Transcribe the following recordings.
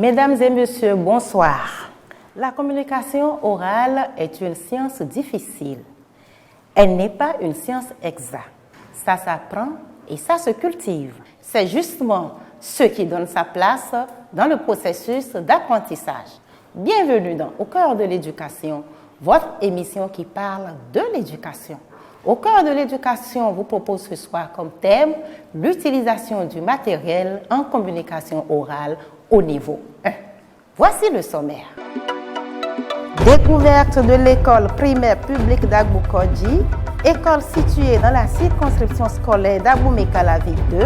Mesdames et messieurs, bonsoir. La communication orale est une science difficile. Elle n'est pas une science exacte. Ça s'apprend et ça se cultive. C'est justement ce qui donne sa place dans le processus d'apprentissage. Bienvenue dans Au cœur de l'éducation, votre émission qui parle de l'éducation. Au cœur de l'éducation, vous propose ce soir comme thème l'utilisation du matériel en communication orale au niveau 1. Voici le sommaire. Découverte de l'école primaire publique d'Agbou-Kodji, école située dans la circonscription scolaire d'Abomey-Calavi 2,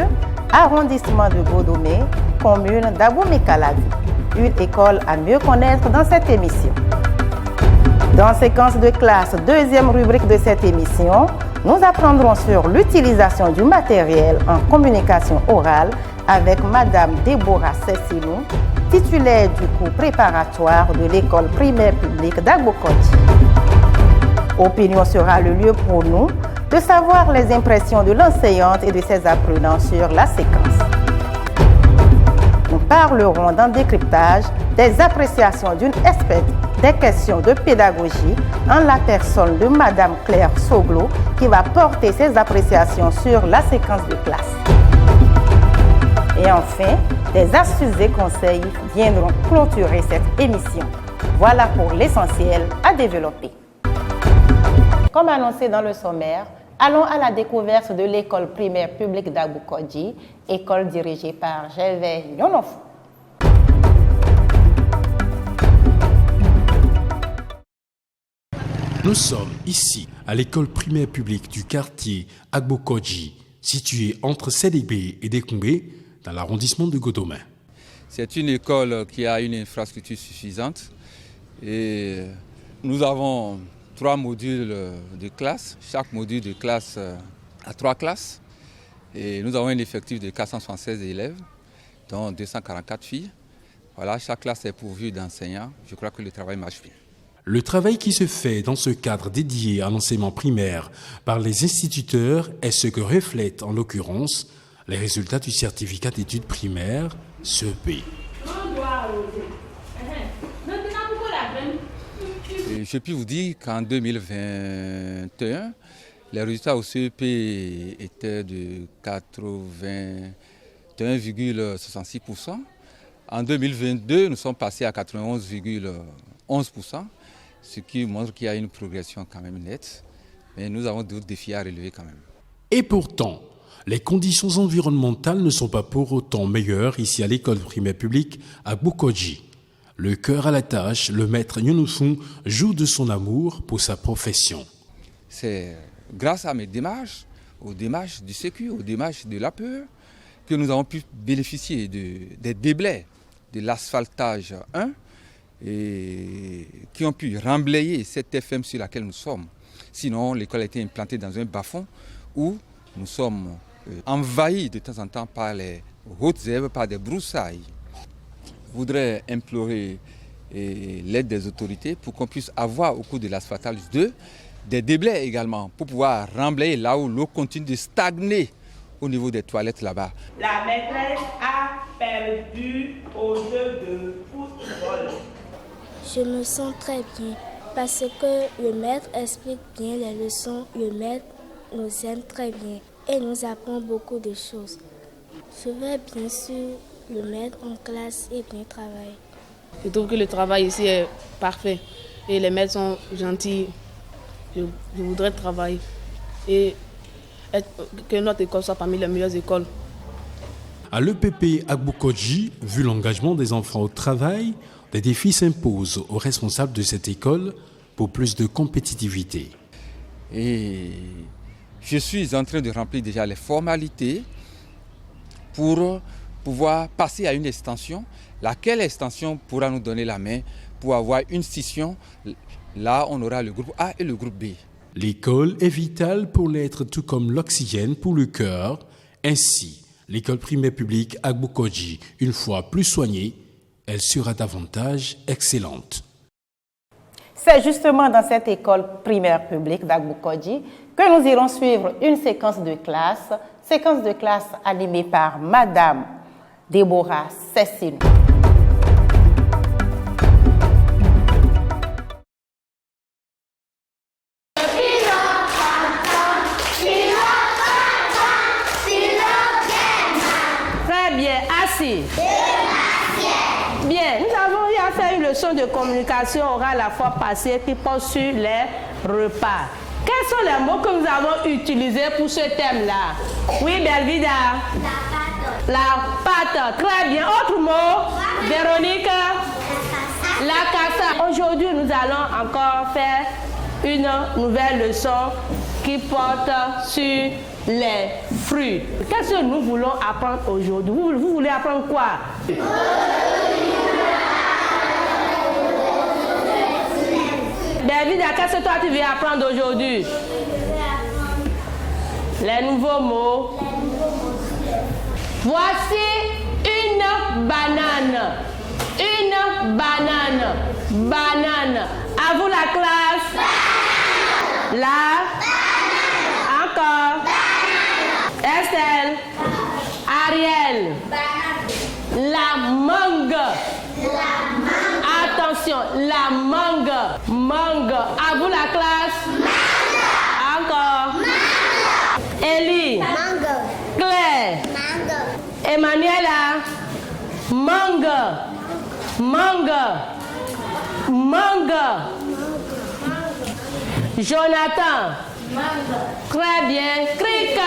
arrondissement de Godomé, commune d'Abomey-Calavi. Une école à mieux connaître dans cette émission. Dans séquence de classe, deuxième rubrique de cette émission, nous apprendrons sur l'utilisation du matériel en communication orale avec Madame Déborah Cecilou, titulaire du cours préparatoire de l'école primaire publique d'Agbou-Kodji. Opinion sera le lieu pour nous de savoir les impressions de l'enseignante et de ses apprenants sur la séquence. Nous parlerons dans décryptage des appréciations d'une experte des questions de pédagogie en la personne de Madame Claire Soglo qui va porter ses appréciations sur la séquence de classe. Et enfin, des astuces et conseils viendront clôturer cette émission. Voilà pour l'essentiel à développer. Comme annoncé dans le sommaire, allons à la découverte de l'école primaire publique d'Agbou-Kodji, école dirigée par Gervais Nyonofou. Nous sommes ici à l'école primaire publique du quartier Agbou-Kodji, située entre Sédébé et Dékoumbé, dans l'arrondissement de Godomé. C'est une école qui a une infrastructure suffisante et nous avons 3 modules de classe. Chaque module de classe a 3 classes et nous avons un effectif de 476 élèves, dont 244 filles. Voilà, chaque classe est pourvue d'enseignants. Je crois que le travail marche bien. Le travail qui se fait dans ce cadre dédié à l'enseignement primaire par les instituteurs est ce que reflètent en l'occurrence les résultats du certificat d'études primaires CEP. Et je puis vous dire qu'en 2021, les résultats au CEP étaient de 81,66%. En 2022, nous sommes passés à 91,11%. Ce qui montre qu'il y a une progression quand même nette, mais nous avons d'autres défis à relever quand même. Et pourtant, les conditions environnementales ne sont pas pour autant meilleures ici à l'école primaire publique à Agbou-Kodji. Le cœur à la tâche, le maître Nyonofou joue de son amour pour sa profession. C'est grâce à mes démarches, aux démarches du Sécu, aux démarches de l'APE, que nous avons pu bénéficier des déblais de l'asphaltage 1, et qui ont pu remblayer cette FM sur laquelle nous sommes. Sinon, l'école a été implantée dans un bas-fond où nous sommes envahis de temps en temps par les hautes herbes, par des broussailles. Je voudrais implorer l'aide des autorités pour qu'on puisse avoir au cours de l'asphaltage 2 des déblais également pour pouvoir remblayer là où l'eau continue de stagner au niveau des toilettes là-bas. La maîtresse a perdu au jeu de football. Je me sens très bien parce que le maître explique bien les leçons. Le maître nous aime très bien et nous apprend beaucoup de choses. Je vais bien sûr le mettre en classe et bien travailler. Je trouve que le travail ici est parfait et les maîtres sont gentils. Je voudrais travailler et que notre école soit parmi les meilleures écoles. À l'EPP Agbou-Kodji, vu l'engagement des enfants au travail, des défis s'imposent aux responsables de cette école pour plus de compétitivité. Et je suis en train de remplir déjà les formalités pour pouvoir passer à une extension, laquelle extension pourra nous donner la main pour avoir une scission. Là, on aura le groupe A et le groupe B. L'école est vitale pour l'être tout comme l'oxygène pour le cœur. Ainsi, l'école primaire publique Agbou-Kodji, une fois plus soignée, elle sera davantage excellente. C'est justement dans cette école primaire publique d'Agbou-Kodji que nous irons suivre une séquence de classe animée par Madame Déborah Cecilou. leçon de communication orale la fois passée qui porte sur les repas. Quels sont les mots que nous avons utilisés pour ce thème-là? Oui, Belvida. La pâte. Très bien. Autre mot? Véronique. La cassa. Aujourd'hui, nous allons encore faire une nouvelle leçon qui porte sur les fruits. Qu'est-ce que nous voulons apprendre aujourd'hui? Vous voulez apprendre quoi? David, qu'est-ce que toi tu veux apprendre aujourd'hui? Les nouveaux mots. Voici une banane. Une banane. Banane. À vous la classe. Là. Encore. Estelle. Ariel. La mangue. Attention, la mangue. Mangue. À vous la classe. Encore. Ellie. Claire. Emmanuela. Mangue. Mangue. Mangue. Jonathan. Très bien. Cric.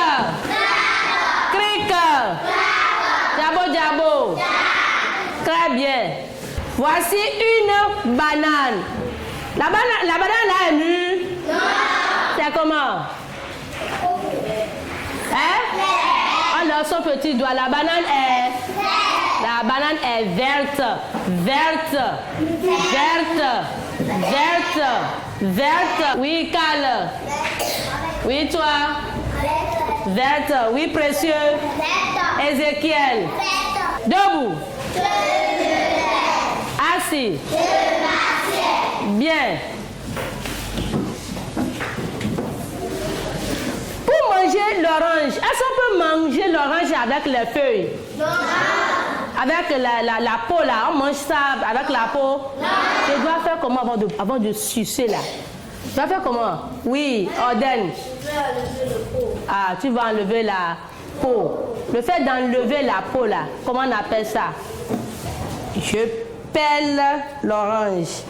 Cric. Jabo Jabo. Très bien. Voici une banane. La banane là est mûre. C'est comment? Hein? Alors son petit doigt. La banane est verte. Verte. Verte. Verte. Verte. Oui, Cal. Oui, toi. Verte. Oui, précieux. Ézéchiel. Debout. Assis. Bien. Pour manger l'orange, est-ce qu'on peut manger l'orange avec les feuilles? Non. Avec la peau là, on mange ça avec la peau? Non. Tu dois faire comment avant de sucer là? Tu vas faire comment? Oui, ordonne. Ah, tu vas enlever la peau. Le fait d'enlever la peau là, comment on appelle ça? Je pèle l'orange.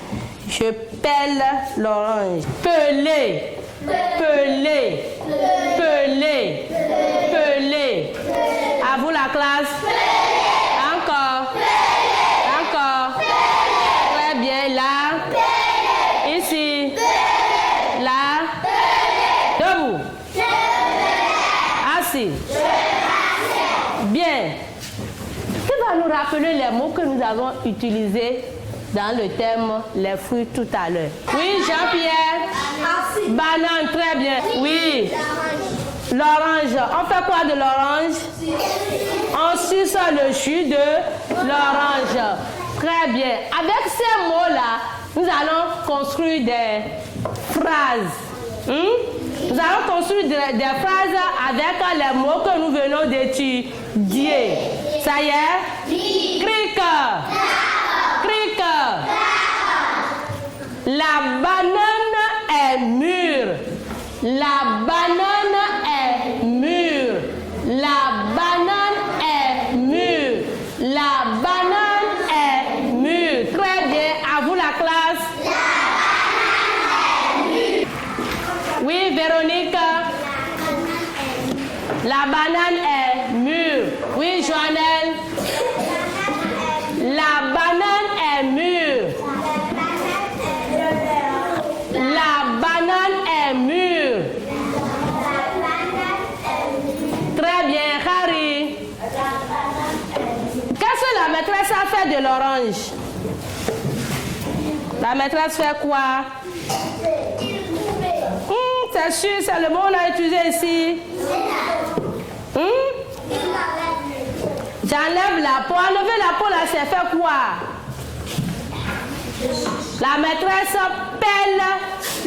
Je pèle l'orange. Peler. Peler. Peler. Peler. À vous la classe. Encore. Encore. Très bien. Là. Ici. Là. Debout. Assis. Bien. Qui va nous rappeler les mots que nous avons utilisés dans le thème les fruits tout à l'heure? Oui, Jean-Pierre. Banane, très bien. Oui. L'orange. On fait quoi de l'orange? On suce le jus de l'orange. Très bien. Avec ces mots-là, nous allons construire des phrases. Nous allons construire des phrases avec les mots que nous venons d'étudier. Ça y est? Oui. Cric. Cric. La banane est mûre. La banane est mûre. La banane est mûre. La banane est mûre. Très bien. À vous la classe. Oui, Véronique. La banane est mûre. Oui, Joannelle. La banane est mûre. La banane est mûre. Très bien, Harry. Qu'est-ce que la maîtresse a fait de l'orange? La maîtresse fait quoi? C'est sûr, c'est le mot qu'on a utilisé ici. J'enlève la peau. Enlever la peau là, c'est faire quoi? La maîtresse pèle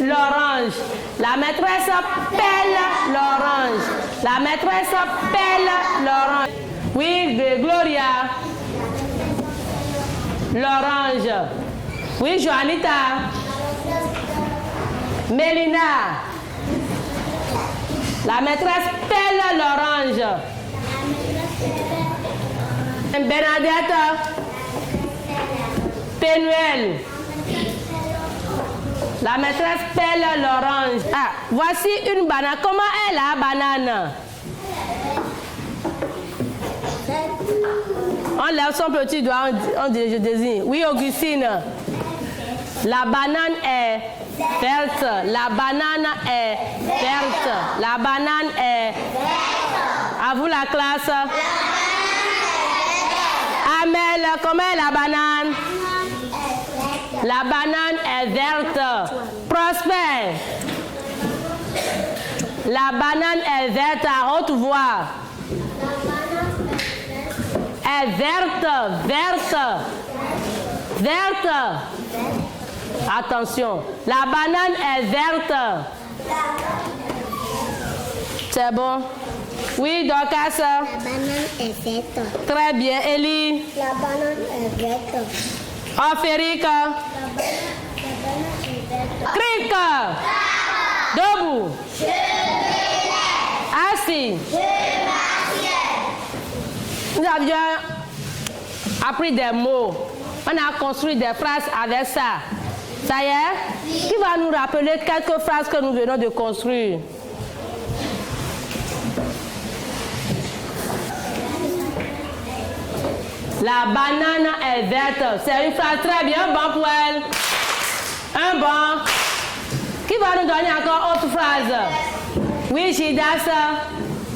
l'orange. La maîtresse pèle l'orange. La maîtresse pèle l'orange. Oui, Gloria. L'orange. Oui, Joanita. Mélina. La maîtresse pèle l'orange. Bernadette. Pénuel. La maîtresse pèle l'orange. Ah, voici une banane. Comment est la banane? On lève son petit doigt, on dit je désigne. Oui, Augustine. La banane est verte. La banane est verte. La banane est verte. À vous la classe. Amel, comment est la banane? La banane est verte. Prosper. La banane est verte à haute voix. Est verte, verte, verte. Attention, la banane est verte. C'est bon? Oui, Dorcas. La banane est verte. Très bien, Ellie. La banane est verte. Oh, Féric. Cric. Debout. Assis. Nous avions appris des mots. On a construit des phrases avec ça. Ça y est? Qui va nous rappeler quelques phrases que nous venons de construire? La banane est verte. C'est une phrase très bien. Un bon pour elle. Un bon. Qui va nous donner encore autre phrase? Oui, Gidas.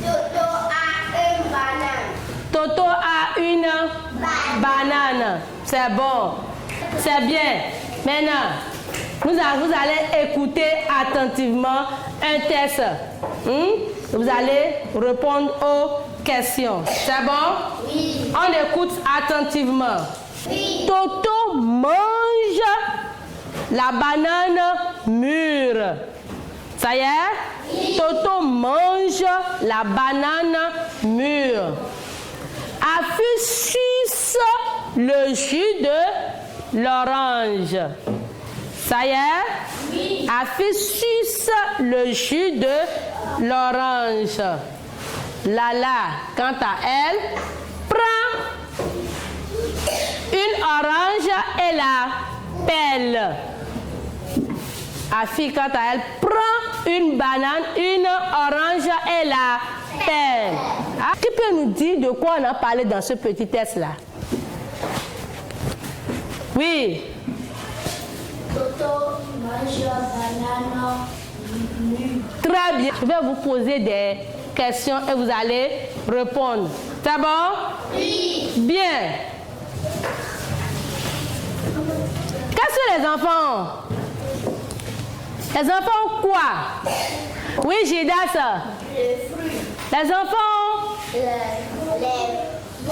Toto a une banane. Toto a une banane. C'est bon. C'est bien. Maintenant, vous allez écouter attentivement un test. Vous allez répondre aux questions. C'est bon? Oui. On écoute attentivement. Oui. Toto mange la banane mûre. Ça y est? Oui. Toto mange la banane mûre. Afu suce le jus de l'orange. Ça y est? Oui. Afu suce le jus de l'orange. Lala, quant à elle, prend une orange et la pèle. Afi, quant à elle, prend une banane, une orange et la pèle. Ah, qui peut nous dire de quoi on a parlé dans ce petit test-là? Oui. Toto mange la banane mûre. Très bien. Je vais vous poser des questions et vous allez répondre. C'est bon? Oui. Bien. Quels sont les enfants? Les enfants quoi? Oui, Gidas. Les fruits. Les enfants?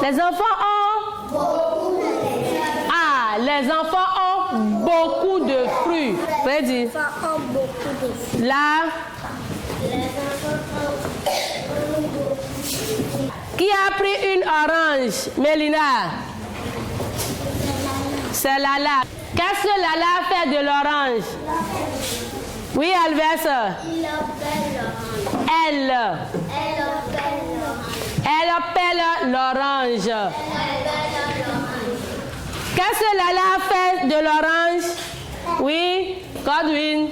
Les enfants ont? Beaucoup de fruits. Ah, les enfants ont beaucoup de fruits. Freddy. Les enfants ont beaucoup de fruits. Là. Les enfants ont beaucoup de fruits. Qui a pris une orange? Mélina. C'est Lala. Qu'est-ce que Lala fait de l'orange? Oui, Alves. Il appelle l'orange. Elle. Elle appelle l'orange. Elle appelle l'orange. Elle appelle l'orange. Qu'est-ce que Lala fait de l'orange? Oui, Godwin. Elle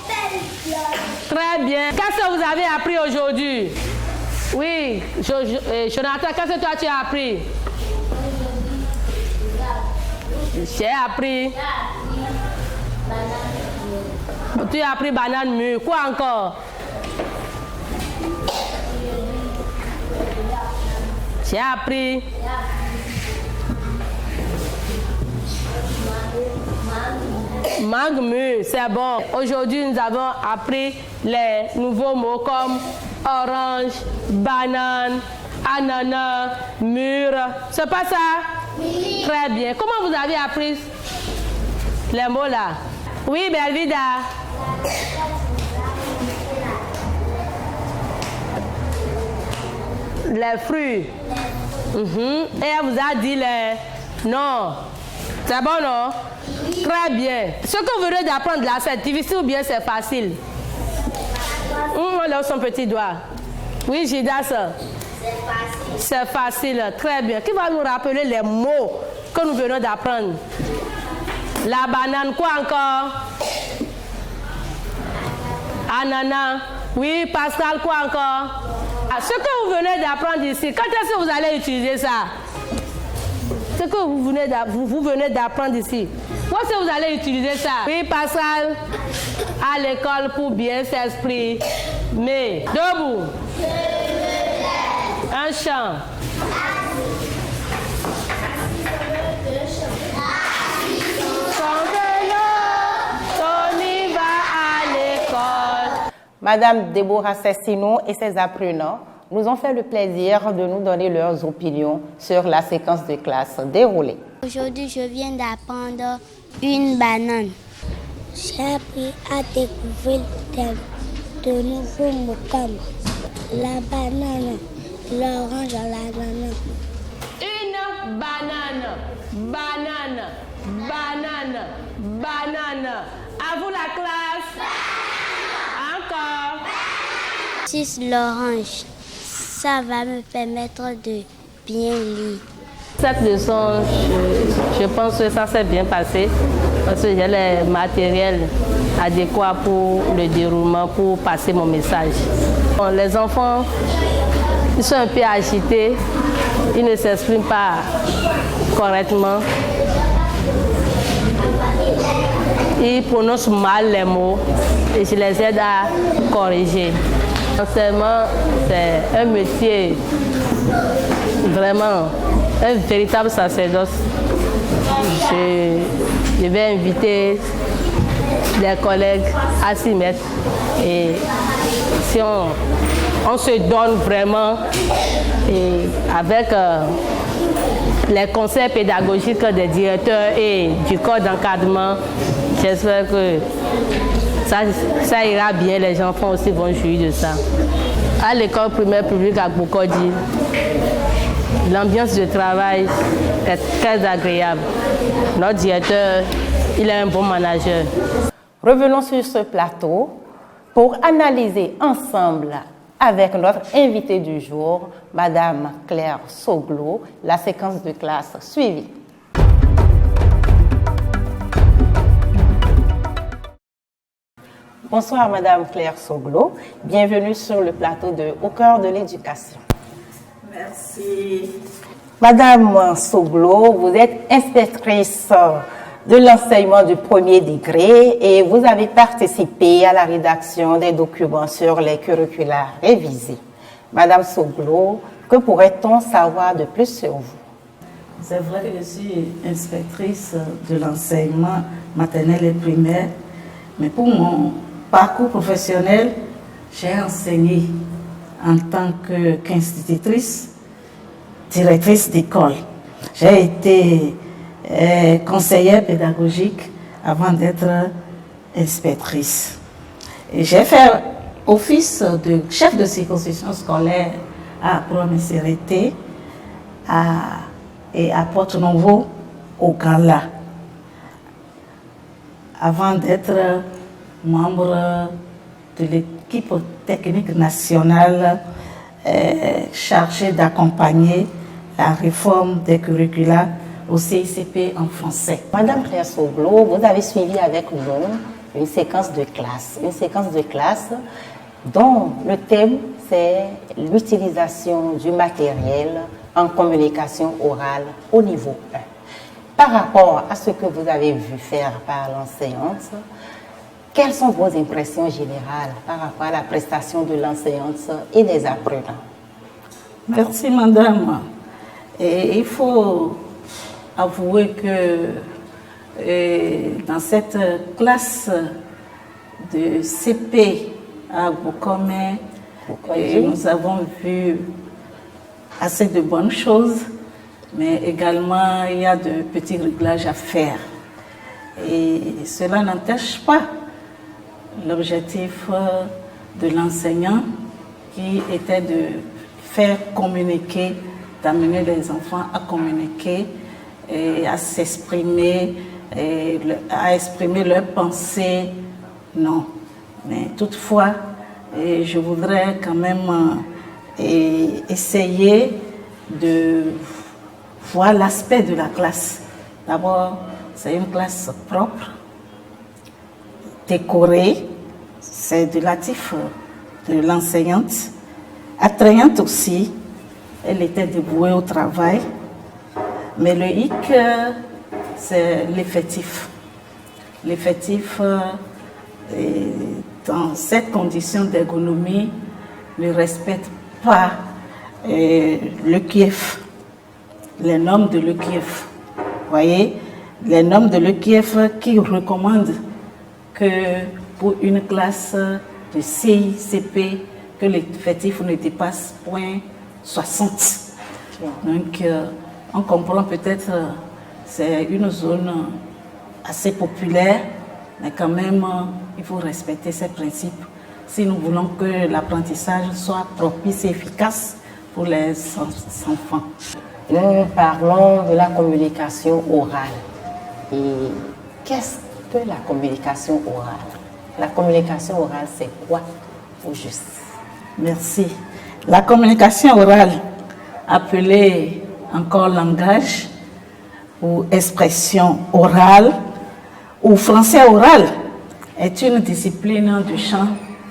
pèle l'orange. Très bien. Qu'est-ce que vous avez appris aujourd'hui? Oui, Jonathan, qu'est-ce que toi tu as appris? J'ai appris. Tu as appris banane mûre. Quoi encore? J'ai appris. Mangue mûre, c'est bon. Aujourd'hui, nous avons appris les nouveaux mots comme orange, banane, ananas, mûre. C'est pas ça? Oui. Très bien. Comment vous avez appris les mots là? Oui, Belvida. Les fruits. Et elle vous a dit les... Non. C'est bon, non? Très bien. Ce que vous venez d'apprendre là, c'est difficile ou bien c'est facile? On lève son petit doigt. Oui, Gidas. C'est facile. C'est facile. Très bien. Qui va nous rappeler les mots que nous venons d'apprendre? La banane, quoi encore? ananas. Oui, Pascal, quoi encore? Ce que vous venez d'apprendre ici, quand est-ce que vous allez utiliser ça? Ce que vous venez d'apprendre ici, où est-ce que vous allez utiliser ça? Oui, Pascal, à l'école pour bien s'exprimer. Mais, debout. Un chant. Madame Déborah Cessinou et ses apprenants nous ont fait le plaisir de nous donner leurs opinions sur la séquence de classe déroulée. Aujourd'hui, je viens d'apprendre une banane. J'ai appris à découvrir de nouveaux mots comme la banane, l'orange, l'ananas. Une banane, banane, banane, banane. À vous la classe. Encore. 6 l'orange. Ça va me permettre de bien lire. Cette leçon, je pense que ça s'est bien passé parce que j'ai les matériels adéquats pour le déroulement, pour passer mon message. Bon, les enfants, ils sont un peu agités, ils ne s'expriment pas correctement. Ils prononcent mal les mots et je les aide à corriger. L'enseignement, c'est un métier vraiment, un véritable sacerdoce. Je vais inviter des collègues à s'y mettre et si on se donne vraiment et avec les conseils pédagogiques des directeurs et du corps d'encadrement, j'espère que ça ira bien, les enfants aussi vont jouir de ça. À l'école primaire publique à Gboukodji, l'ambiance de travail est très agréable. Notre directeur, il est un bon manager. Revenons sur ce plateau pour analyser ensemble avec notre invitée du jour, Madame Claire Soglo, la séquence de classe suivie. Bonsoir Madame Claire Soglo, bienvenue sur le plateau de Au cœur de l'éducation. Merci. Madame Soglo, vous êtes inspectrice de l'enseignement du premier degré et vous avez participé à la rédaction des documents sur les curricula révisés. Madame Soglo, que pourrait-on savoir de plus sur vous? C'est vrai que je suis inspectrice de l'enseignement maternel et primaire, mais pour mon parcours professionnel, j'ai enseigné en tant qu'institutrice, directrice d'école. J'ai été conseillère pédagogique avant d'être inspectrice. Et j'ai fait office de chef de circonscription scolaire à Prom-et-Sérété et à Porte-Nouveau au Gala, avant d'être membre de l'équipe technique nationale chargée d'accompagner la réforme des curricula au CICP en français. Madame Claire Soglo, vous avez suivi avec nous une séquence de classe dont le thème c'est l'utilisation du matériel en communication orale au niveau 1. Par rapport à ce que vous avez vu faire par l'enseignante, quelles sont vos impressions générales par rapport à la prestation de l'enseignante et des apprenants? Merci madame. Et il faut avouer que dans cette classe de CP à Boukomé, nous avons vu assez de bonnes choses, mais également il y a de petits réglages à faire. Et cela n'empêche pas l'objectif de l'enseignant qui était de faire communiquer, d'amener les enfants à communiquer et à s'exprimer, à exprimer leurs pensées. Non. Mais toutefois, je voudrais quand même essayer de voir l'aspect de la classe. D'abord, c'est une classe propre, décorée, c'est de l'actif de l'enseignante, attrayante aussi. Elle était dévouée au travail, mais le hic, c'est l'effectif. L'effectif, dans cette condition d'ergonomie, ne respecte pas le QF, les normes de l'EQF. Vous voyez, les normes de l'EQF qui recommandent que pour une classe de CI, CP, que l'effectif ne dépasse 0,60. Donc, on comprend peut-être c'est une zone assez populaire, mais quand même, il faut respecter ces principes si nous voulons que l'apprentissage soit propice et efficace pour les enfants. Nous parlons de la communication orale. Et qu'est-ce que la communication orale? La communication orale, c'est quoi au juste? Merci. La communication orale, appelée encore langage ou expression orale ou français oral, est une discipline du champ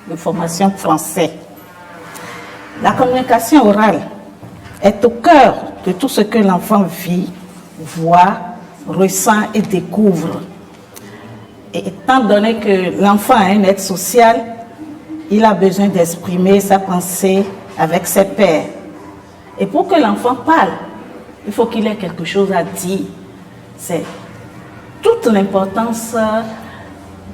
de formation français. La communication orale est au cœur de tout ce que l'enfant vit, voit, ressent et découvre. Et étant donné que l'enfant a un être social, il a besoin d'exprimer sa pensée avec ses pairs. Et pour que l'enfant parle, il faut qu'il ait quelque chose à dire. C'est toute l'importance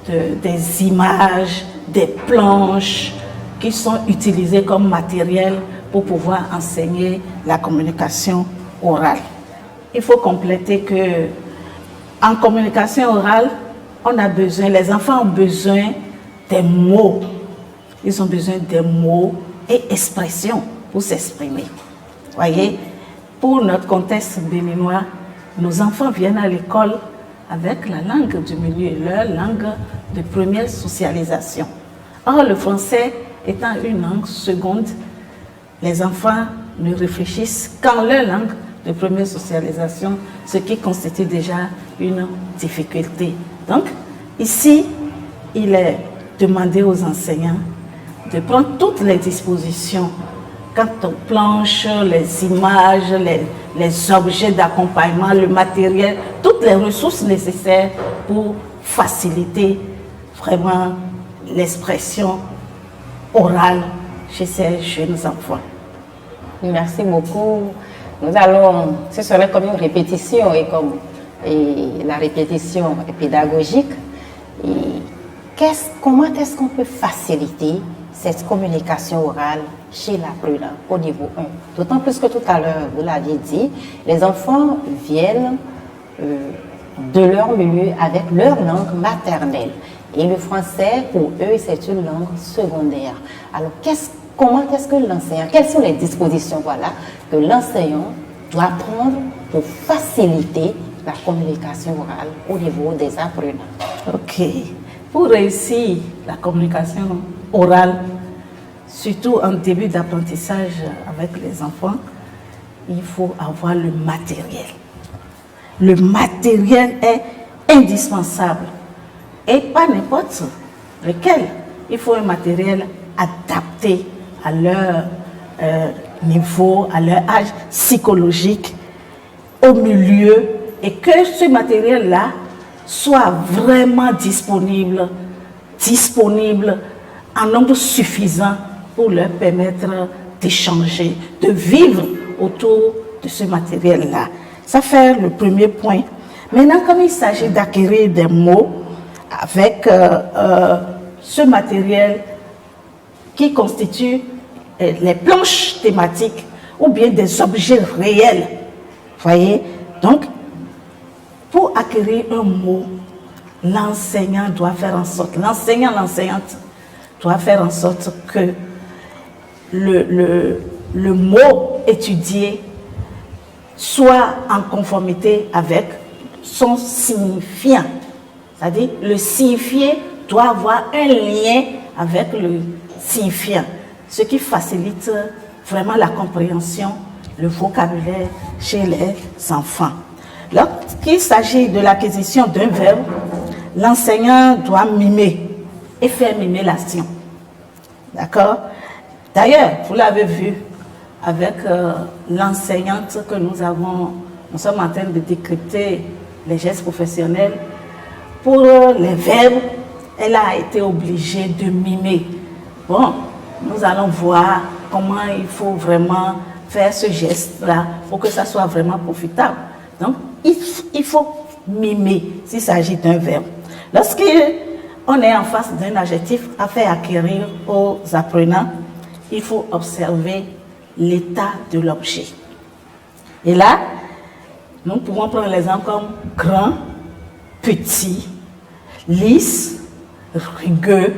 des images, des planches qui sont utilisées comme matériel pour pouvoir enseigner la communication orale. Il faut compléter que en communication orale, les enfants ont besoin des mots. Ils ont besoin des mots et expressions pour s'exprimer. Voyez, pour notre contexte béninois, nos enfants viennent à l'école avec la langue du milieu, leur langue de première socialisation. Or, le français étant une langue seconde, les enfants ne réfléchissent qu'en leur langue de première socialisation, ce qui constitue déjà une difficulté. Donc, ici, il est demandé aux enseignants de prendre toutes les dispositions quant aux planches, les images, les objets d'accompagnement, le matériel, toutes les ressources nécessaires pour faciliter vraiment l'expression orale chez ces jeunes enfants. Merci beaucoup. Ce serait comme une répétition et la répétition est pédagogique. Et comment est-ce qu'on peut faciliter cette communication orale chez l'apprenant au niveau 1? D'autant plus que tout à l'heure, vous l'aviez dit, les enfants viennent de leur milieu avec leur langue maternelle. Et le français, pour eux, c'est une langue secondaire. Alors, comment est-ce que l'enseignant, quelles sont les dispositions que l'enseignant doit prendre pour faciliter la communication orale au niveau des apprenants? Ok. Pour réussir la communication orale, surtout en début d'apprentissage avec les enfants, il faut avoir le matériel. Le matériel est indispensable et pas n'importe lequel. Il faut un matériel adapté à leur niveau, à leur âge psychologique, au milieu, et que ce matériel-là soit vraiment disponible en nombre suffisant pour leur permettre d'échanger, de vivre autour de ce matériel-là. Ça fait le premier point. Maintenant, comme il s'agit d'acquérir des mots avec ce matériel qui constitue les planches thématiques ou bien des objets réels, voyez, donc, pour acquérir un mot, l'enseignant doit faire en sorte, l'enseignante doit faire en sorte que le mot étudié soit en conformité avec son signifiant. C'est-à-dire, le signifié doit avoir un lien avec le signifiant, ce qui facilite vraiment la compréhension, le vocabulaire chez les enfants. Lorsqu'il s'agit de l'acquisition d'un verbe, l'enseignant doit mimer et faire mimer l'action. D'accord? D'ailleurs, vous l'avez vu avec l'enseignante que nous sommes en train de décrypter les gestes professionnels. Pour les verbes, elle a été obligée de mimer. Bon, nous allons voir comment il faut vraiment faire ce geste-là pour que ça soit vraiment profitable. Donc, il faut mimer s'il s'agit d'un verbe. Lorsqu'on est en face d'un adjectif à faire acquérir aux apprenants, il faut observer l'état de l'objet. Et là, nous pouvons prendre l'exemple comme grand, petit, lisse, rugueux,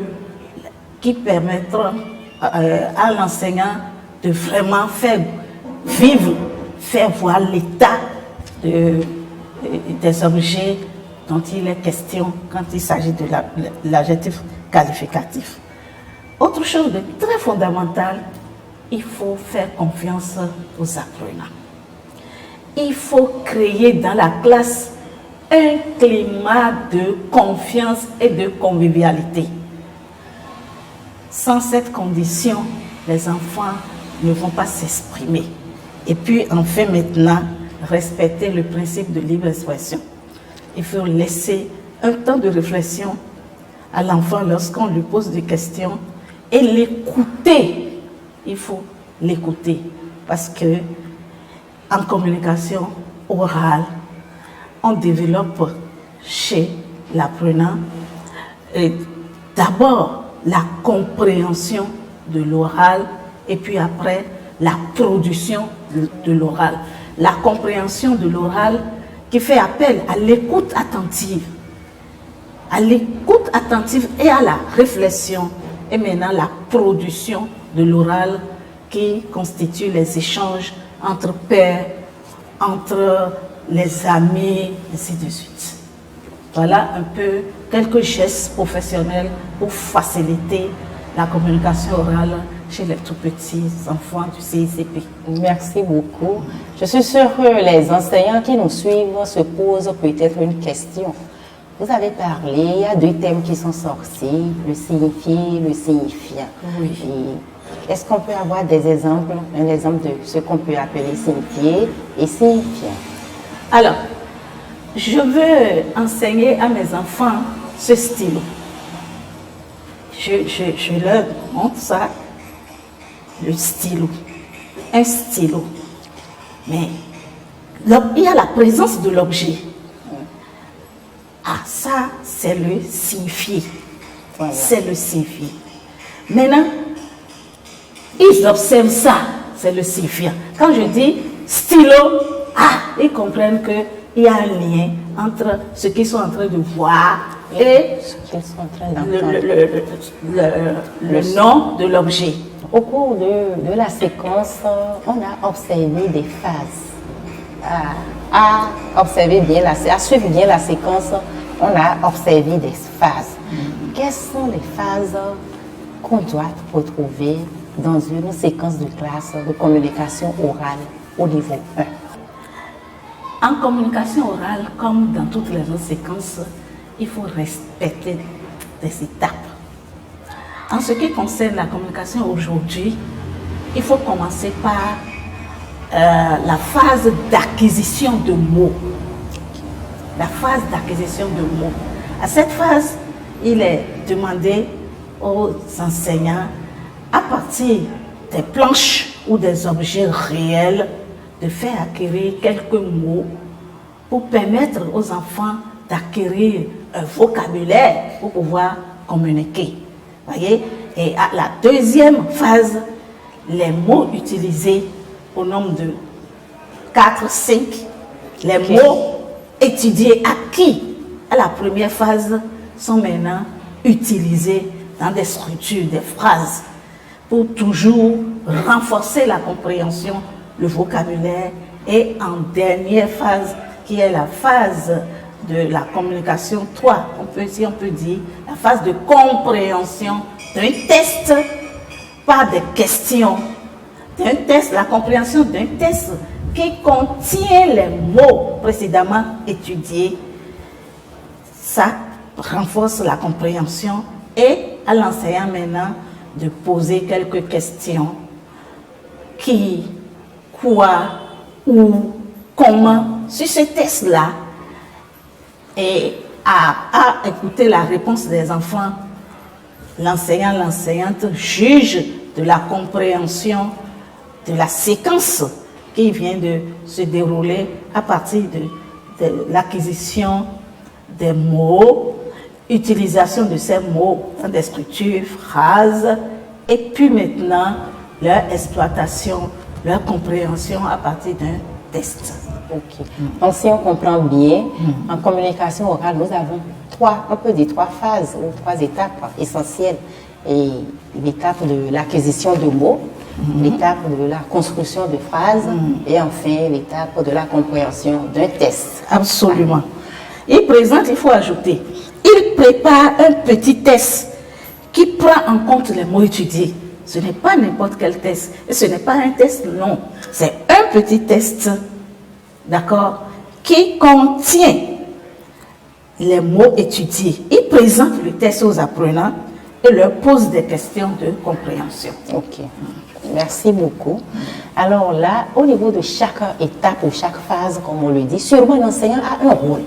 qui permettront à l'enseignant de vraiment faire vivre, faire voir l'état des objets dont il est question quand il s'agit de l'adjectif qualificatif. Autre chose de très fondamental, il faut faire confiance aux apprenants. Il faut créer dans la classe un climat de confiance et de convivialité. Sans cette condition, les enfants ne vont pas s'exprimer. Et puis, enfin maintenant, respecter le principe de libre expression. Il faut laisser un temps de réflexion à l'enfant lorsqu'on lui pose des questions et l'écouter. Il faut l'écouter parce que en communication orale, on développe chez l'apprenant d'abord la compréhension de l'oral et puis après la production de l'oral. La compréhension de l'oral qui fait appel à l'écoute attentive. À l'écoute attentive et à la réflexion. Et maintenant la production de l'oral qui constitue les échanges entre pairs, entre les amis, ainsi de suite. Voilà un peu quelques gestes professionnels pour faciliter la communication orale chez les tout petits enfants du CICP. Merci beaucoup. Je suis sûre que les enseignants qui nous suivent se posent peut-être une question. Vous avez parlé, il y a deux thèmes qui sont sortis, le signifié, le signifiant. Oui. Est-ce qu'on peut avoir des exemples, un exemple de ce qu'on peut appeler signifié et signifiant? Alors, je veux enseigner à mes enfants ce stylo. Je leur montre ça, le stylo, un stylo. Mais il y a la présence de l'objet. Ah, ça, c'est le signifié. Voilà. C'est le signifié. Maintenant, ils observent ça, c'est le signifiant. Quand je dis stylo, ils comprennent qu'il y a un lien entre ce qu'ils sont en train de voir et le nom de l'objet. Au cours de la séquence, on a observé des phases. À suivre bien la séquence, on a observé des phases. Quelles sont les phases qu'on doit retrouver dans une séquence de classe de communication orale au niveau 1? En communication orale, comme dans toutes les autres séquences, il faut respecter des étapes. En ce qui concerne la communication aujourd'hui, il faut commencer par la phase d'acquisition de mots. La phase d'acquisition de mots. À cette phase, il est demandé aux enseignants, à partir des planches ou des objets réels, de faire acquérir quelques mots pour permettre aux enfants d'acquérir un vocabulaire pour pouvoir communiquer. Voyez? Et à la deuxième phase, les mots utilisés au nombre de 4, 5, les mots étudiés, acquis à la première phase, sont maintenant utilisés dans des structures, des phrases, pour toujours renforcer la compréhension, le vocabulaire, et en dernière phase, qui est la phase de la communication 3, on peut dire, la phase de compréhension d'un test par des questions, d'un test, la compréhension d'un test qui contient les mots précédemment étudiés. Ça renforce la compréhension et à l'enseignant maintenant de poser quelques questions. Qui, quoi, où, comment, sur ce test-là, et à écouter la réponse des enfants, l'enseignant, l'enseignante juge de la compréhension de la séquence qui vient de se dérouler à partir de l'acquisition des mots, utilisation de ces mots dans des structures, phrases, et puis maintenant leur exploitation, leur compréhension à partir d'un test. Ok. Donc si on comprend bien, en communication orale, nous avons on peut dire trois phases ou trois étapes essentielles. Et l'étape de l'acquisition de mots, l'étape de la construction de phrases et enfin l'étape de la compréhension d'un test. Absolument. Il présente, il faut ajouter, il prépare un petit test qui prend en compte les mots étudiés. Ce n'est pas n'importe quel test. Et ce n'est pas un test long. C'est un petit test, d'accord, qui contient les mots étudiés. Il présente le test aux apprenants et leur pose des questions de compréhension. Ok. Merci beaucoup. Alors là, au niveau de chaque étape ou chaque phase, comme on le dit, sûrement l'enseignant a un rôle.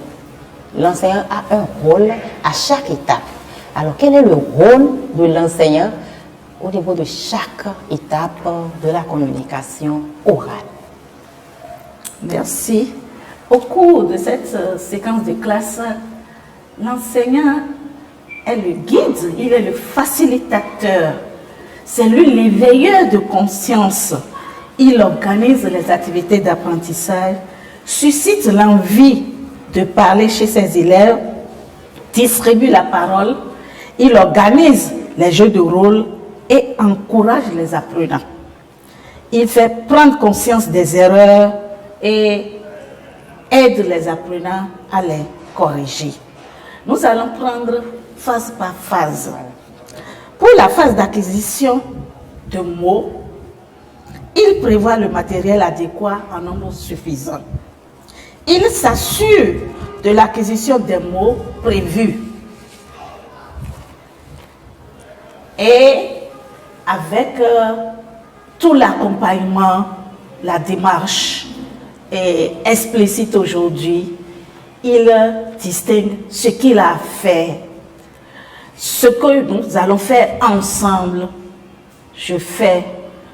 L'enseignant a un rôle à chaque étape. Alors, quel est le rôle de l'enseignant au niveau de chaque étape de la communication orale? Merci. Au cours de cette séquence de classe, l'enseignant est le guide, il est le facilitateur. C'est lui l'éveilleur de conscience. Il organise les activités d'apprentissage, suscite l'envie de parler chez ses élèves, distribue la parole, il organise les jeux de rôle et encourage les apprenants. Il fait prendre conscience des erreurs et aide les apprenants à les corriger. Nous allons prendre phase par phase. Pour la phase d'acquisition de mots, il prévoit le matériel adéquat en nombre suffisant. Il s'assure de l'acquisition des mots prévus. Et avec tout l'accompagnement, la démarche explicite aujourd'hui, il distingue ce qu'il a fait, ce que nous allons faire ensemble. Je fais,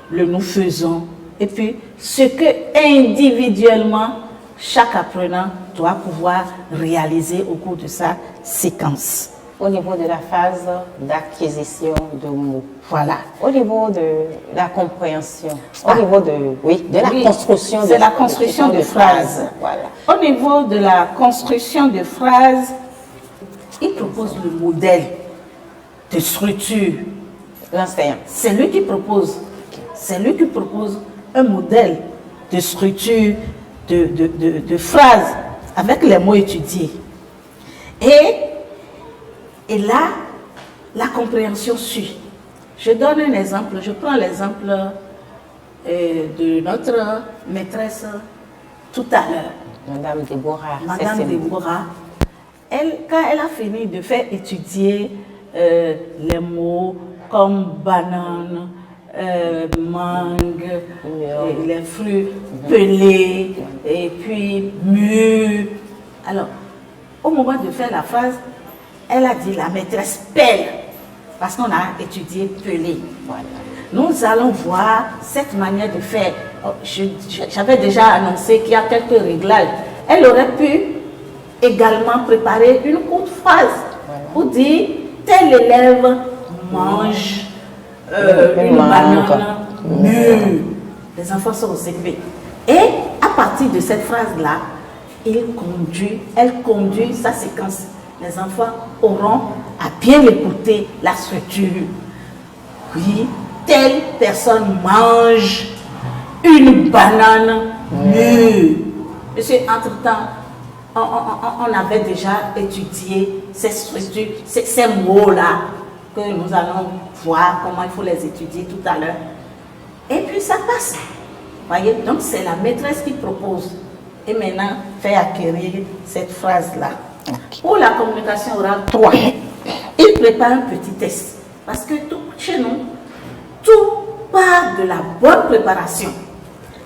le nous faisons, et puis ce que individuellement chaque apprenant doit pouvoir réaliser au cours de sa séquence. Au niveau de la phase d'acquisition de mots. Voilà. Au niveau de la compréhension. Au niveau de la construction de phrases. C'est la construction de phrases. Voilà. Au niveau de la construction de phrases, il propose le modèle de structure. L'enseignant. C'est lui qui propose. C'est lui qui propose un modèle de structure de phrases avec les mots étudiés. Et là, la compréhension suit. Je donne un exemple. Je prends l'exemple de notre maîtresse tout à l'heure. Madame Déborah. Madame Déborah. Quand elle a fini de faire étudier les mots comme banane, mangue, les fruits pelés, et puis mûrs. Alors, au moment de faire la phrase, elle a dit la maîtresse pèle, parce qu'on a étudié pelé. Voilà. Nous allons voir cette manière de faire. J'avais déjà annoncé qu'il y a quelques réglages. Elle aurait pu également préparer une courte phrase pour dire tel élève mange une banane mûre. Les enfants sont observés. Et à partir de cette phrase-là, elle conduit sa séquence. Les enfants auront à bien écouter la structure. Oui, telle personne mange une banane mûre. Monsieur, entre-temps, on avait déjà étudié ces structures, ces mots-là, que nous allons voir comment il faut les étudier tout à l'heure. Et puis ça passe. Voyez, donc c'est la maîtresse qui propose. Et maintenant, fait acquérir cette phrase-là. Okay. Pour la communication orale 3, il prépare un petit test. Parce que chez nous, tout part de la bonne préparation.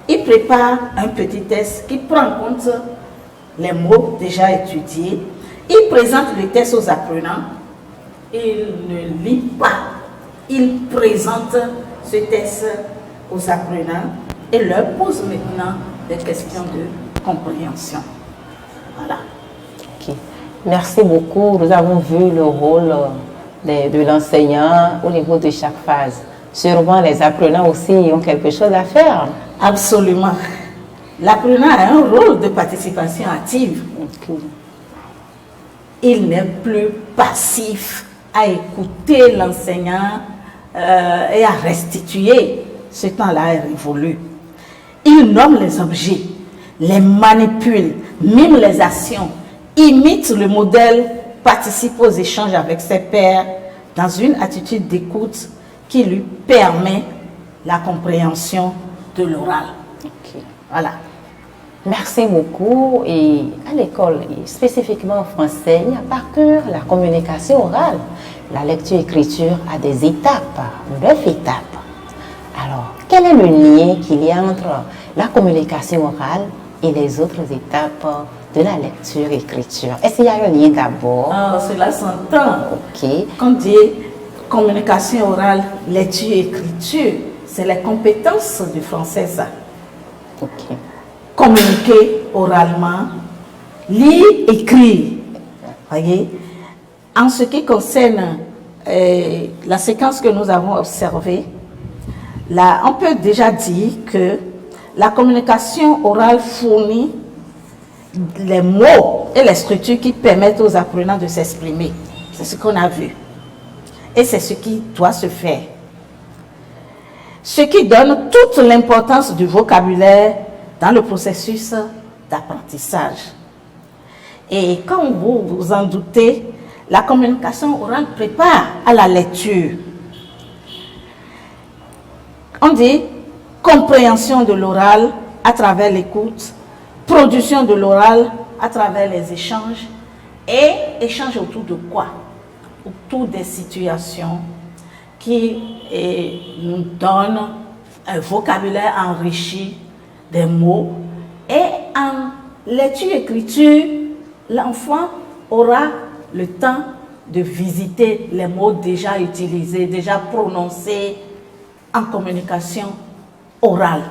Il prépare un petit test qui prend en compte les mots déjà étudiés. Il présente le test aux apprenants. Il ne lit pas. Il présente ce test aux apprenants et leur pose maintenant des questions de compréhension. Voilà. Ok. Merci beaucoup. Nous avons vu le rôle de l'enseignant au niveau de chaque phase. Sûrement, les apprenants aussi ont quelque chose à faire. Absolument. L'apprenant a un rôle de participation active. Okay. Il n'est plus passif à écouter l'enseignant et à restituer. Ce temps-là est révolu. Il nomme les objets, les manipule, mime les actions, imite le modèle, participe aux échanges avec ses pairs dans une attitude d'écoute qui lui permet la compréhension de l'oral. Okay. Voilà. Merci beaucoup. Et à l'école, et spécifiquement en français, il n'y a pas que la communication orale. La lecture-écriture a des étapes, 9 étapes. Alors, quel est le lien qu'il y a entre la communication orale et les autres étapes de la lecture-écriture? Est-ce qu'il y a un lien d'abord? Cela s'entend. Ok. Quand on dit communication orale, lecture-écriture, c'est les compétences du français, ça. Ok. Communiquer oralement, lire, écrire. Voyez? En ce qui concerne la séquence que nous avons observée, là, on peut déjà dire que la communication orale fournit les mots et les structures qui permettent aux apprenants de s'exprimer. C'est ce qu'on a vu. Et c'est ce qui doit se faire. Ce qui donne toute l'importance du vocabulaire dans le processus d'apprentissage. Et comme vous vous en doutez, la communication orale prépare à la lecture. On dit compréhension de l'oral à travers l'écoute, production de l'oral à travers les échanges et échange autour de quoi? Autour des situations qui nous donnent un vocabulaire enrichi des mots. Et en lecture-écriture, l'enfant aura le temps de visiter les mots déjà utilisés, déjà prononcés en communication orale.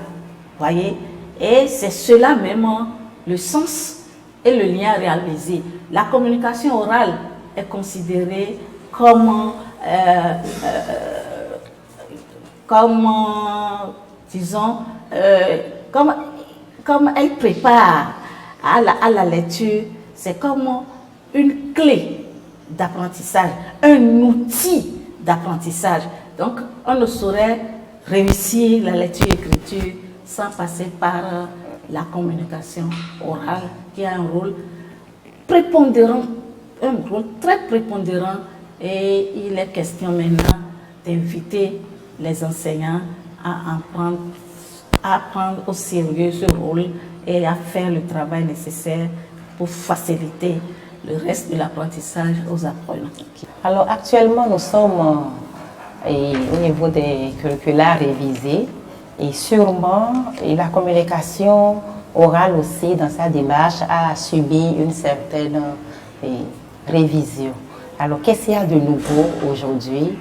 Voyez? Et c'est cela même le sens et le lien réalisé. La communication orale est considérée comme disons, comme elle prépare à la lecture, c'est comme une clé d'apprentissage, un outil d'apprentissage. Donc, on ne saurait réussir la lecture-écriture sans passer par la communication orale, qui a un rôle prépondérant, un rôle très prépondérant, et il est question maintenant d'inviter les enseignants à prendre au sérieux ce rôle et à faire le travail nécessaire pour faciliter le reste de l'apprentissage aux apprenants. Alors actuellement, nous sommes au niveau des curricula révisés et sûrement la communication orale aussi dans sa démarche a subi une certaine révision. Alors qu'est-ce qu'il y a de nouveau aujourd'hui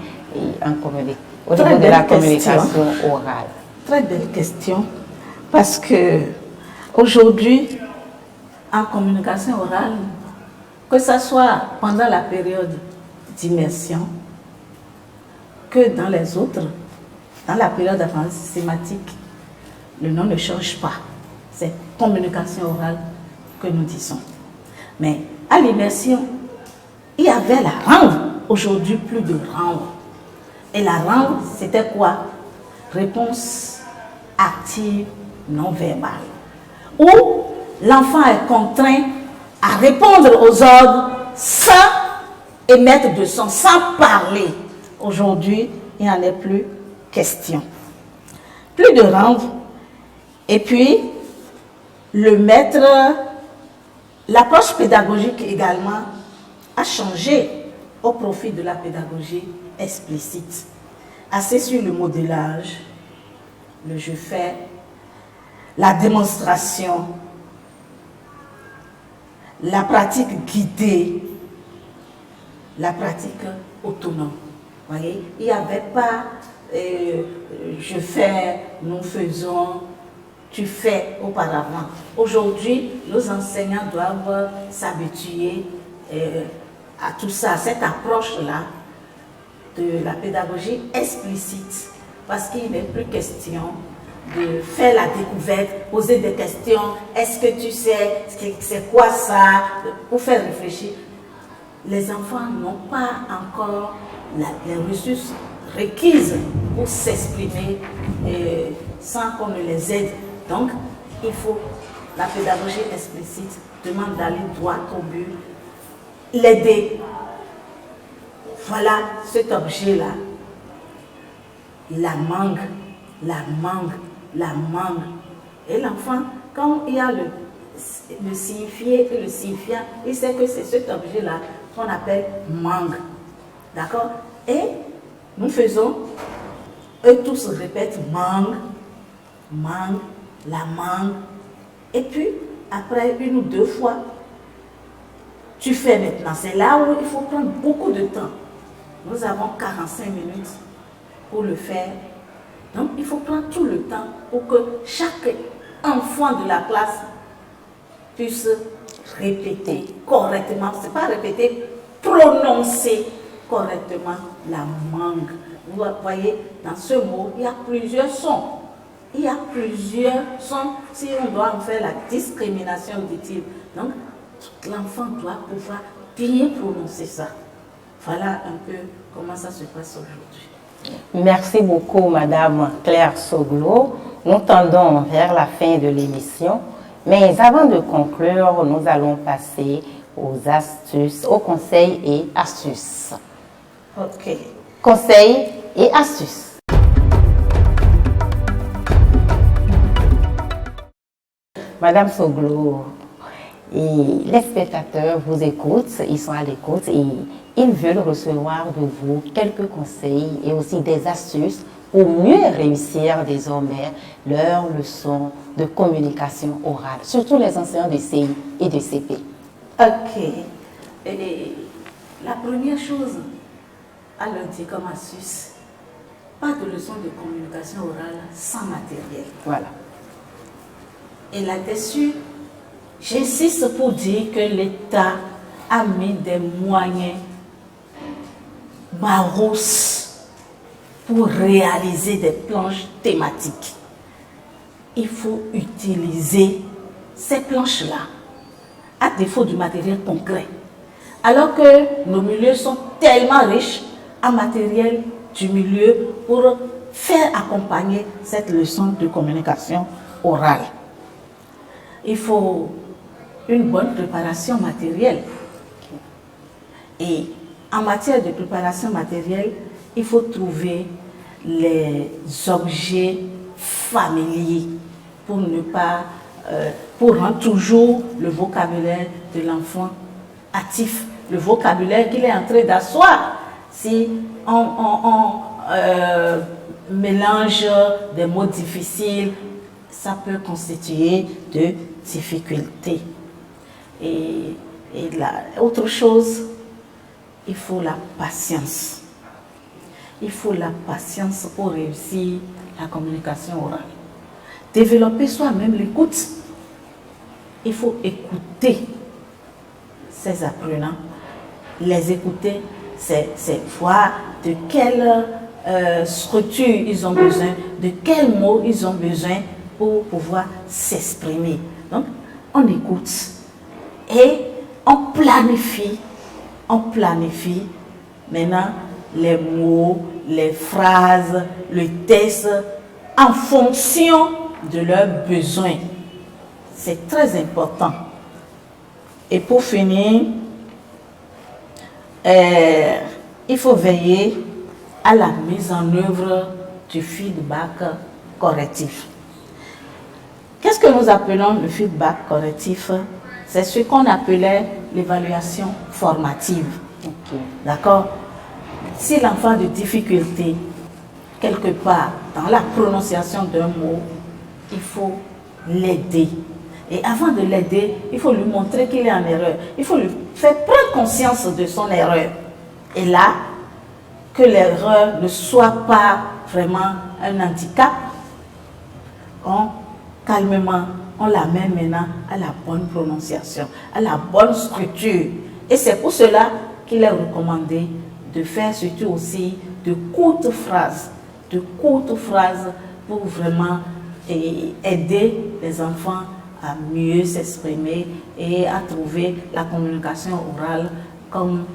au niveau de la communication orale? Très belle question, parce que aujourd'hui, en communication orale, que ce soit pendant la période d'immersion, que dans les autres, dans la période d'apprentissage systématique, le nom ne change pas. C'est communication orale que nous disons. Mais à l'immersion, il y avait la langue. Aujourd'hui, plus de langue. Et la langue, c'était quoi? Réponse active non verbale. Où l'enfant est contraint à répondre aux ordres sans émettre de son, sans parler. Aujourd'hui, il n'y en a plus question. Plus de langue. Et puis, le maître, l'approche pédagogique également a changé au profit de la pédagogie explicite, axée sur le modélage, le je fais, la démonstration, la pratique guidée, la pratique autonome. Vous voyez, il n'y avait pas je fais, nous faisons, tu fais auparavant. Aujourd'hui, nos enseignants doivent s'habituer à tout ça, cette approche-là de la pédagogie explicite, parce qu'il n'est plus question de faire la découverte, poser des questions, est-ce que tu sais, c'est quoi ça, pour faire réfléchir. Les enfants n'ont pas encore les ressources requises pour s'exprimer sans qu'on ne les aide. Donc, il faut, la pédagogie explicite demande d'aller droit au but, l'aider. Voilà cet objet-là. La mangue, la mangue, la mangue. Et l'enfant, quand il y a le signifié et le signifiant, il sait que c'est cet objet-là qu'on appelle mangue. D'accord? Et nous faisons, eux tous répètent mangue, mangue, la mangue. Et puis, après une ou deux fois, tu fais maintenant. C'est là où il faut prendre beaucoup de temps. Nous avons 45 minutes pour le faire. Donc, il faut prendre tout le temps pour que chaque enfant de la classe puisse répéter correctement. Ce n'est pas répéter, prononcer correctement la mangue. Vous voyez, dans ce mot, il y a plusieurs sons. Il y a plusieurs sons. Si on doit en faire la discrimination, dit-il. Donc, l'enfant doit pouvoir bien prononcer ça. Voilà un peu comment ça se passe aujourd'hui. Merci beaucoup, Madame Claire Soglo. Nous tendons vers la fin de l'émission. Mais avant de conclure, nous allons passer aux astuces, aux conseils et astuces. Ok. Conseils et astuces. Madame Soglo, les spectateurs vous écoutent, ils sont à l'écoute et ils veulent recevoir de vous quelques conseils et aussi des astuces pour mieux réussir désormais leurs leçons de communication orale, surtout les enseignants de CI et de CP. Ok. Et la première chose à leur dire comme astuce, pas de leçon de communication orale sans matériel. Voilà. Et là-dessus, j'insiste pour dire que l'État a mis des moyens marousses pour réaliser des planches thématiques. Il faut utiliser ces planches-là, à défaut du matériel concret. Alors que nos milieux sont tellement riches en matériel du milieu pour faire accompagner cette leçon de communication orale. Il faut une bonne préparation matérielle. Et en matière de préparation matérielle, il faut trouver les objets familiers pour ne pas, pour rendre toujours le vocabulaire de l'enfant actif, le vocabulaire qu'il est en train d'asseoir. Si on mélange des mots difficiles, ça peut constituer de difficultés. Et autre chose, il faut la patience. Il faut la patience pour réussir la communication orale. Développer soi-même l'écoute. Il faut écouter ces apprenants. Les écouter, c'est voir de quelle structure ils ont besoin, de quels mots ils ont besoin pour pouvoir s'exprimer. Donc, on écoute et on planifie maintenant les mots, les phrases, le texte en fonction de leurs besoins. C'est très important. Et pour finir, il faut veiller à la mise en œuvre du feedback correctif. Qu'est-ce que nous appelons le feedback correctif? C'est ce qu'on appelait l'évaluation formative. Okay. D'accord? Si l'enfant a des difficultés, quelque part, dans la prononciation d'un mot, il faut l'aider. Et avant de l'aider, il faut lui montrer qu'il est en erreur. Il faut lui faire prendre conscience de son erreur. Et là, que l'erreur ne soit pas vraiment un handicap, calmement, on l'amène maintenant à la bonne prononciation, à la bonne structure. Et c'est pour cela qu'il est recommandé de faire surtout aussi de courtes phrases pour vraiment aider les enfants à mieux s'exprimer et à trouver la communication orale comme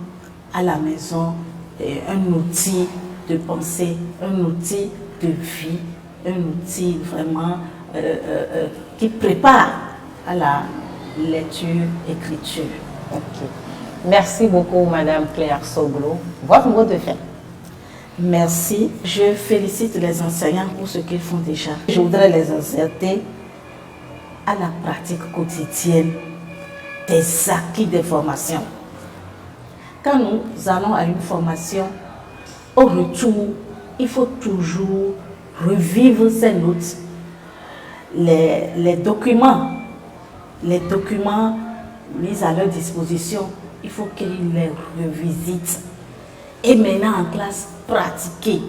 à la maison un outil de pensée, un outil de vie, un outil vraiment qui prépare à la lecture-écriture. Okay. Merci beaucoup, Madame Claire Soglo. Votre mot de fin. Merci. Je félicite les enseignants pour ce qu'ils font déjà. Je voudrais les inciter à la pratique quotidienne des acquis des formations. Quand nous allons à une formation, au retour, il faut toujours revivre ces notes, les documents mis à leur disposition, il faut qu'ils les revisitent. Et maintenant en classe, pratiquer.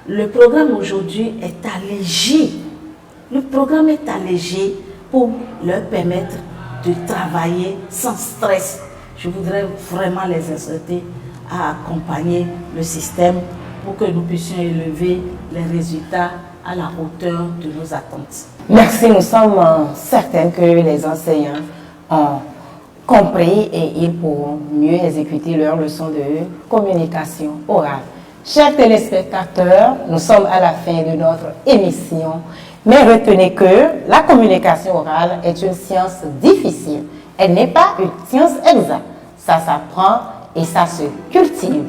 Le programme aujourd'hui est allégé. Le programme est allégé pour leur permettre de travailler sans stress. Je voudrais vraiment les inciter à accompagner le système pour que nous puissions élever les résultats à la hauteur de nos attentes. Merci, nous sommes certains que les enseignants ont compris et ils pourront mieux exécuter leurs leçons de communication orale. Chers téléspectateurs, nous sommes à la fin de notre émission, mais retenez que la communication orale est une science difficile. Elle n'est pas une science exacte. Ça s'apprend et ça se cultive.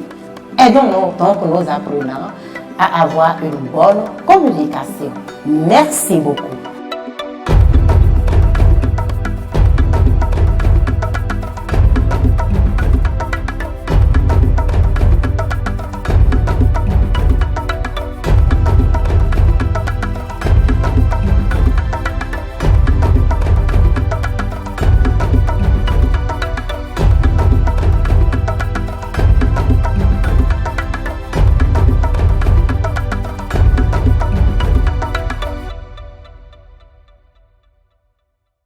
Aidons-nous donc nos apprenants à avoir une bonne communication. Merci beaucoup.